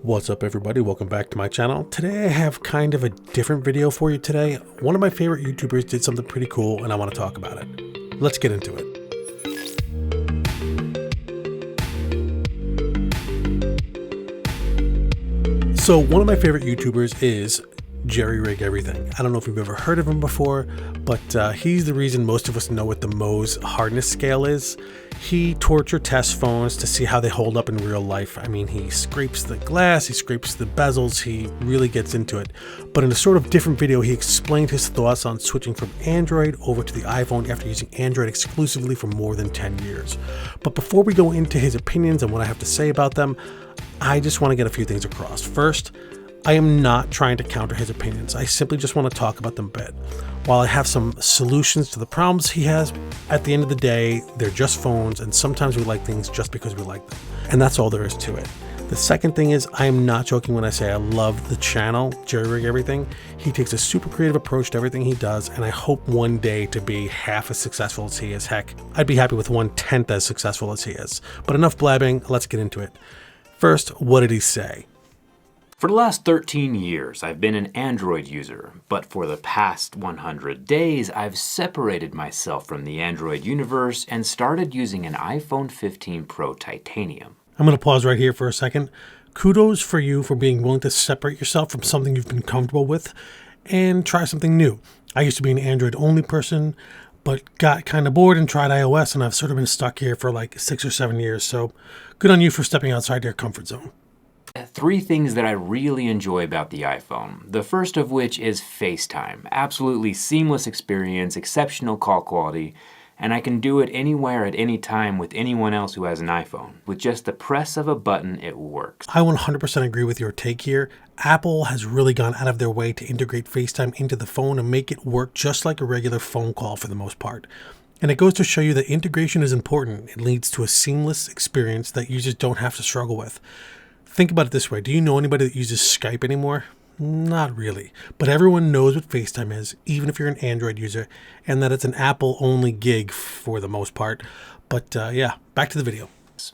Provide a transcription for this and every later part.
What's up everybody, welcome back to my channel. Today I have kind of a different video for you today. One of my favorite YouTubers did something pretty cool and I want to talk about it. Let's get into it. So one of my favorite YouTubers is JerryRigEverything. I don't know if you've ever heard of him before, but he's the reason most of us know what the Mohs hardness scale is. He torture tests phones to see how they hold up in real life. I mean, he scrapes the glass, he scrapes the bezels, he really gets into it. But in a sort of different video, he explained his thoughts on switching from Android over to the iPhone after using Android exclusively for more than 10 years. But before we go into his opinions and what I have to say about them, I just want to get a few things across. First, I am not trying to counter his opinions. I simply just want to talk about them a bit. While I have some solutions to the problems he has, at the end of the day, they're just phones, and sometimes we like things just because we like them. And that's all there is to it. The second thing is, I am not joking when I say I love the channel, JerryRigEverything. He takes a super creative approach to everything he does, and I hope one day to be half as successful as he is. Heck, I'd be happy with 1/10 as successful as he is. But enough blabbing, let's get into it. First, what did he say? For the last 13 years, I've been an Android user, but for the past 100 days, I've separated myself from the Android universe and started using an iPhone 15 Pro Titanium. I'm going to pause right here for a second. Kudos for you for being willing to separate yourself from something you've been comfortable with and try something new. I used to be an Android-only person, but got kind of bored and tried iOS, and I've sort of been stuck here for like 6 or 7 years, so good on you for stepping outside your comfort zone. Three things that I really enjoy about the iPhone. The first of which is FaceTime. Absolutely seamless experience, exceptional call quality, and I can do it anywhere at any time with anyone else who has an iPhone. With just the press of a button, it works. I 100% agree with your take here. Apple has really gone out of their way to integrate FaceTime into the phone and make it work just like a regular phone call for the most part. And it goes to show you that integration is important. It leads to a seamless experience that users don't have to struggle with. Think about it this way. Do you know anybody that uses Skype anymore? Not really. But everyone knows what FaceTime is, even if you're an Android user, and that it's an Apple-only gig for the most part. But yeah, back to the video.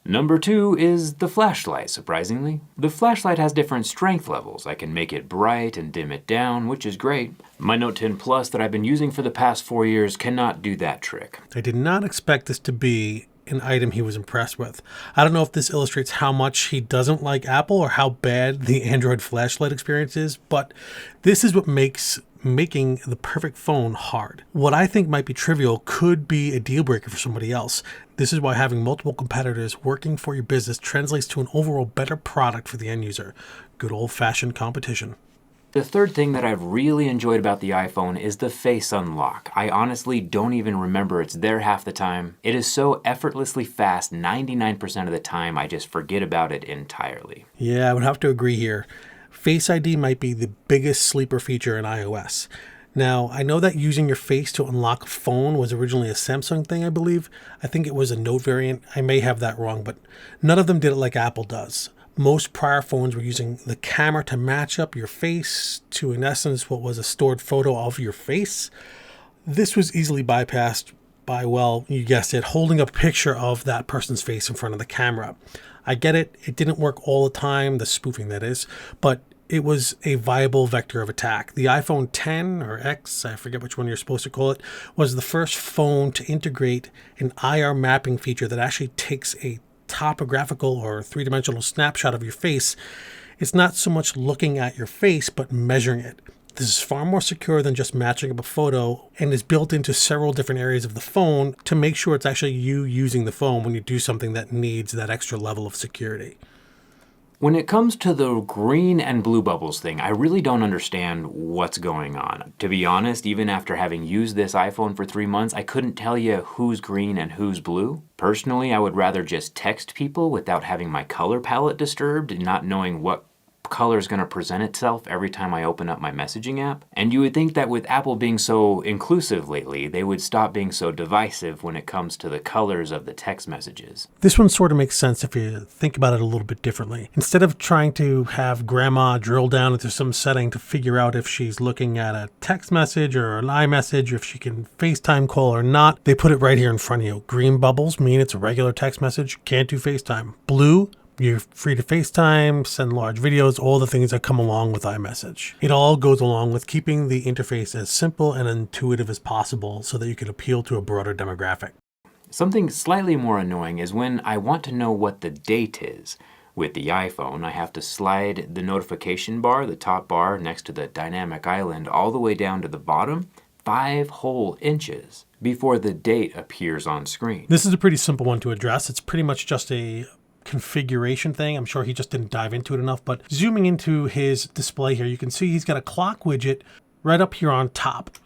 Number two is the flashlight, surprisingly. The flashlight has different strength levels. I can make it bright and dim it down, which is great. My Note 10 Plus that I've been using for the past 4 years cannot do that trick. I did not expect this to be an item he was impressed with. I don't know if this illustrates how much he doesn't like Apple or how bad the Android flashlight experience is, but this is what makes making the perfect phone hard. What I think might be trivial could be a deal breaker for somebody else. This is why having multiple competitors working for your business translates to an overall better product for the end user. Good old-fashioned competition. The third thing that I've really enjoyed about the iPhone is the face unlock. I honestly don't even remember it's there half the time. It is so effortlessly fast, 99% of the time I just forget about it entirely. Yeah, I would have to agree here. Face ID might be the biggest sleeper feature in iOS. Now, I know that using your face to unlock a phone was originally a Samsung thing, I believe. I think it was a Note variant. I may have that wrong, but none of them did it like Apple does. Most prior phones were using the camera to match up your face to, in essence, what was a stored photo of your face. This was easily bypassed by, well, you guessed it, holding a picture of that person's face in front of the camera. I get it. It didn't work all the time, the spoofing that is, but it was a viable vector of attack. The iPhone 10 or X, I forget which one you're supposed to call it, was the first phone to integrate an IR mapping feature that actually takes a topographical or three-dimensional snapshot of your face. It's not so much looking at your face, but measuring it. This is far more secure than just matching up a photo and is built into several different areas of the phone to make sure it's actually you using the phone when you do something that needs that extra level of security. When it comes to the green and blue bubbles thing, I really don't understand what's going on. To be honest, even after having used this iPhone for 3 months, I couldn't tell you who's green and who's blue. Personally, I would rather just text people without having my color palette disturbed and not knowing what color is going to present itself every time I open up my messaging app. And you would think that with Apple being so inclusive lately, they would stop being so divisive when it comes to the colors of the text messages. This one sort of makes sense if you think about it a little bit differently. Instead of trying to have grandma drill down into some setting to figure out if she's looking at a text message or an iMessage or if she can FaceTime call or not, they put it right here in front of you. Green bubbles mean it's a regular text message, can't do FaceTime. Blue You're free to FaceTime, send large videos, all the things that come along with iMessage. It all goes along with keeping the interface as simple and intuitive as possible so that you can appeal to a broader demographic. Something slightly more annoying is when I want to know what the date is. With the iPhone, I have to slide the notification bar, the top bar next to the dynamic island, all the way down to the bottom, 5 whole inches before the date appears on screen. This is a pretty simple one to address. It's pretty much just a configuration thing. I'm sure he just didn't dive into it enough, but zooming into his display here, you can see he's got a clock widget right up here on top.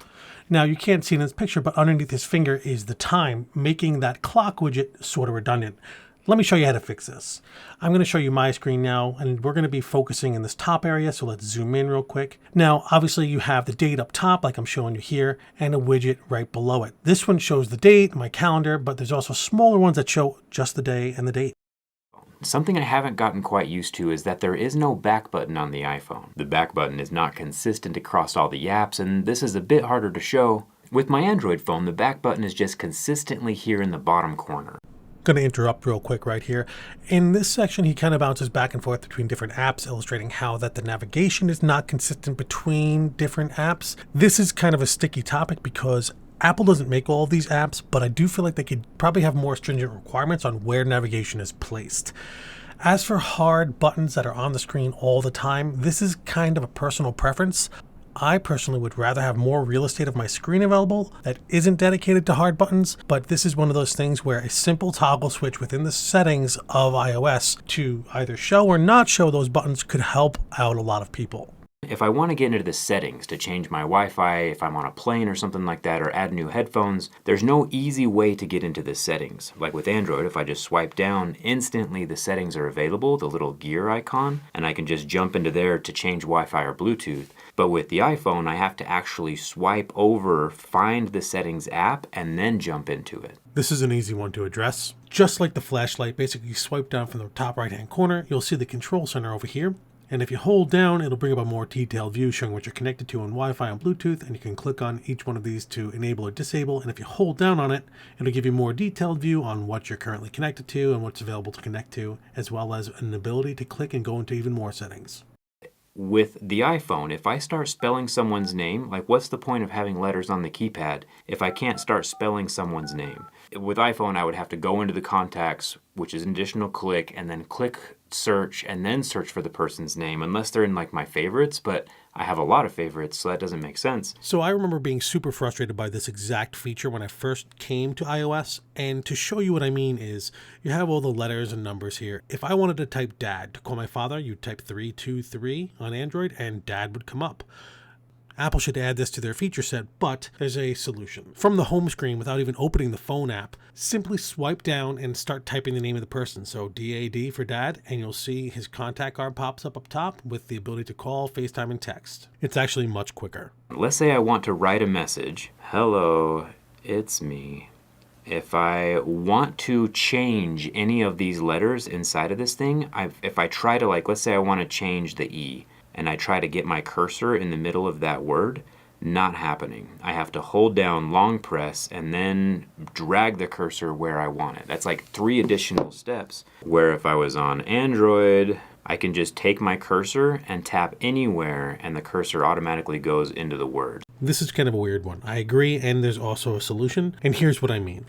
Now you can't see it in this picture, but underneath his finger is the time, making that clock widget sort of redundant. Let me show you how to fix this. I'm going to show you my screen now, and we're going to be focusing in this top area, so let's zoom in real quick. Now, obviously you have the date up top, like I'm showing you here, and a widget right below it. This one shows the date, my calendar, but there's also smaller ones that show just the day and the date. Something I haven't gotten quite used to is that there is no back button on the iPhone. The back button is not consistent across all the apps, and this is a bit harder to show. With my Android phone, the back button is just consistently here in the bottom corner. Going to interrupt real quick right here. In this section, he kind of bounces back and forth between different apps, illustrating how that the navigation is not consistent between different apps. This is kind of a sticky topic because Apple doesn't make all of these apps, but I do feel like they could probably have more stringent requirements on where navigation is placed. As for hard buttons that are on the screen all the time, this is kind of a personal preference. I personally would rather have more real estate of my screen available that isn't dedicated to hard buttons, but this is one of those things where a simple toggle switch within the settings of iOS to either show or not show those buttons could help out a lot of people. If I want to get into the settings to change my Wi-Fi, if I'm on a plane or something like that, or add new headphones, there's no easy way to get into the settings. Like with Android, if I just swipe down, instantly the settings are available, the little gear icon, and I can just jump into there to change Wi-Fi or Bluetooth. But with the iPhone, I have to actually swipe over, find the settings app, and then jump into it. This is an easy one to address. Just like the flashlight, basically swipe down from the top right-hand corner, you'll see the control center over here. And if you hold down, it'll bring up a more detailed view showing what you're connected to on Wi-Fi and Bluetooth, and you can click on each one of these to enable or disable. And if you hold down on it, it'll give you a more detailed view on what you're currently connected to and what's available to connect to, as well as an ability to click and go into even more settings. With the iPhone, if I start spelling someone's name, like what's the point of having letters on the keypad if I can't start spelling someone's name? With iPhone, I would have to go into the contacts, which is an additional click, and then click search, and then search for the person's name, unless they're in like my favorites, but I have a lot of favorites, so that doesn't make sense. So I remember being super frustrated by this exact feature when I first came to iOS, and to show you what I mean is, you have all the letters and numbers here. If I wanted to type dad to call my father, you'd type 323 on Android, and dad would come up. Apple should add this to their feature set, but there's a solution. From the home screen, without even opening the phone app, simply swipe down and start typing the name of the person. So DAD for dad, and you'll see his contact card pops up top with the ability to call, FaceTime, and text. It's actually much quicker. Let's say I want to write a message. Hello, it's me. If I want to change any of these letters inside of this thing, if I try to, like, let's say I want to change the E, and I try to get my cursor in the middle of that word, not happening. I have to hold down long press and then drag the cursor where I want it. That's like 3 additional steps, where if I was on Android, I can just take my cursor and tap anywhere and the cursor automatically goes into the word. This is kind of a weird one. I agree, and there's also a solution, and here's what I mean.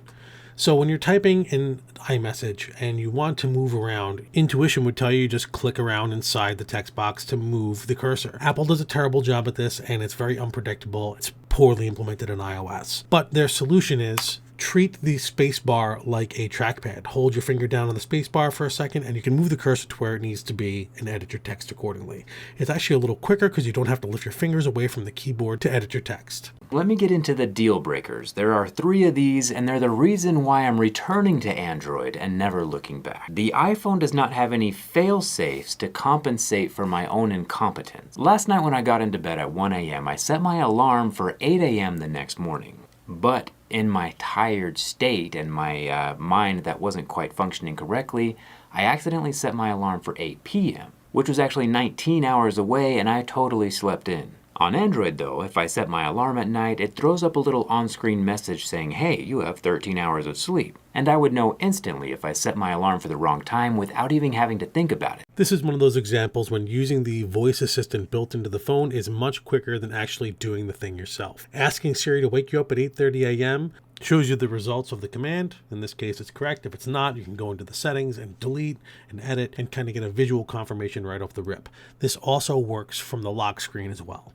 So when you're typing in iMessage and you want to move around, intuition would tell you just click around inside the text box to move the cursor. Apple does a terrible job at this, and it's very unpredictable. It's poorly implemented in iOS. But their solution is treat the spacebar like a trackpad. Hold your finger down on the spacebar for a second, and you can move the cursor to where it needs to be and edit your text accordingly. It's actually a little quicker because you don't have to lift your fingers away from the keyboard to edit your text. Let me get into the deal breakers. There are 3 of these, and they're the reason why I'm returning to Android and never looking back. The iPhone does not have any fail-safes to compensate for my own incompetence. Last night when I got into bed at 1 a.m., I set my alarm for 8 a.m. the next morning. But in my tired state and my mind that wasn't quite functioning correctly, I accidentally set my alarm for 8 p.m., which was actually 19 hours away, and I totally slept in. On Android though, if I set my alarm at night, it throws up a little on-screen message saying, hey, you have 13 hours of sleep. And I would know instantly if I set my alarm for the wrong time without even having to think about it. This is one of those examples when using the voice assistant built into the phone is much quicker than actually doing the thing yourself. Asking Siri to wake you up at 8:30 a.m. shows you the results of the command. In this case, it's correct. If it's not, you can go into the settings and delete and edit and kind of get a visual confirmation right off the rip. This also works from the lock screen as well.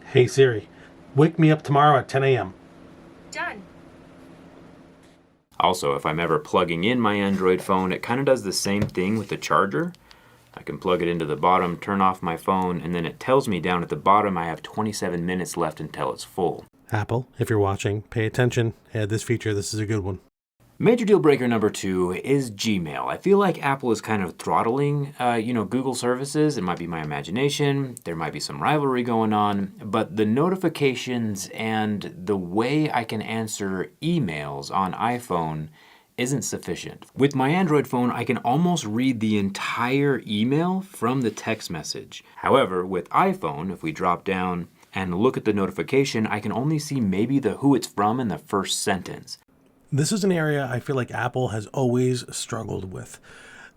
Hey Siri, wake me up tomorrow at 10 a.m. Done. Also, if I'm ever plugging in my Android phone, it kind of does the same thing with the charger. I can plug it into the bottom, turn off my phone, and then it tells me down at the bottom I have 27 minutes left until it's full. Apple, if you're watching, pay attention. Add this feature. This is a good one. Major deal breaker number 2 is Gmail. I feel like Apple is kind of throttling, Google services. It might be my imagination. There might be some rivalry going on. But the notifications and the way I can answer emails on iPhone isn't sufficient. With my Android phone, I can almost read the entire email from the text message. However, with iPhone, if we drop down and look at the notification, I can only see maybe the who it's from in the first sentence. This is an area I feel like Apple has always struggled with.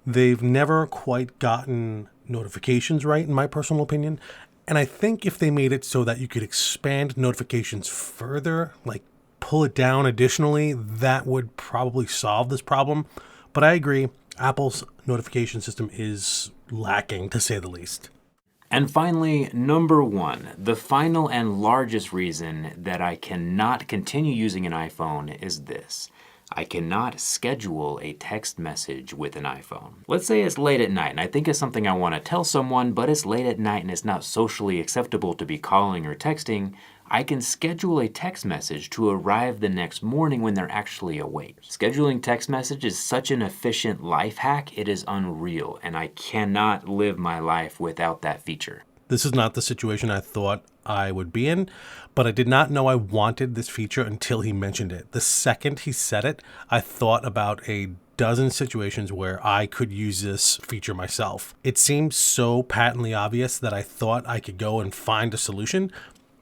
They've never quite gotten notifications right, in my personal opinion. And I think if they made it so that you could expand notifications further, like pull it down additionally, that would probably solve this problem. But I agree, Apple's notification system is lacking, to say the least. And finally, number 1, the final and largest reason that I cannot continue using an iPhone is this. I cannot schedule a text message with an iPhone. Let's say it's late at night and I think it's something I want to tell someone, but it's late at night and it's not socially acceptable to be calling or texting. I can schedule a text message to arrive the next morning when they're actually awake. Scheduling text message is such an efficient life hack, it is unreal, and I cannot live my life without that feature. This is not the situation I thought I would be in, but I did not know I wanted this feature until he mentioned it. The second he said it, I thought about a dozen situations where I could use this feature myself. It seemed so patently obvious that I thought I could go and find a solution,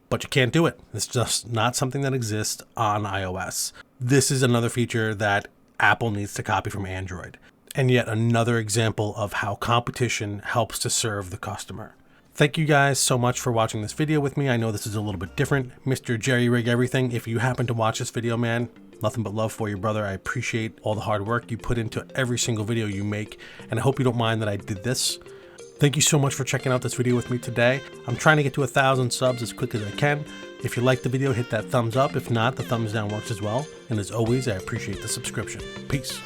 but you can't do it. It's just not something that exists on iOS. This is another feature that Apple needs to copy from Android. And yet another example of how competition helps to serve the customer. Thank you guys so much for watching this video with me. I know this is a little bit different. Mr. JerryRigEverything, if you happen to watch this video, man, nothing but love for you, brother. I appreciate all the hard work you put into every single video you make. And I hope you don't mind that I did this. Thank you so much for checking out this video with me today. I'm trying to get to 1,000 subs as quick as I can. If you liked the video, hit that thumbs up. If not, the thumbs down works as well. And as always, I appreciate the subscription. Peace.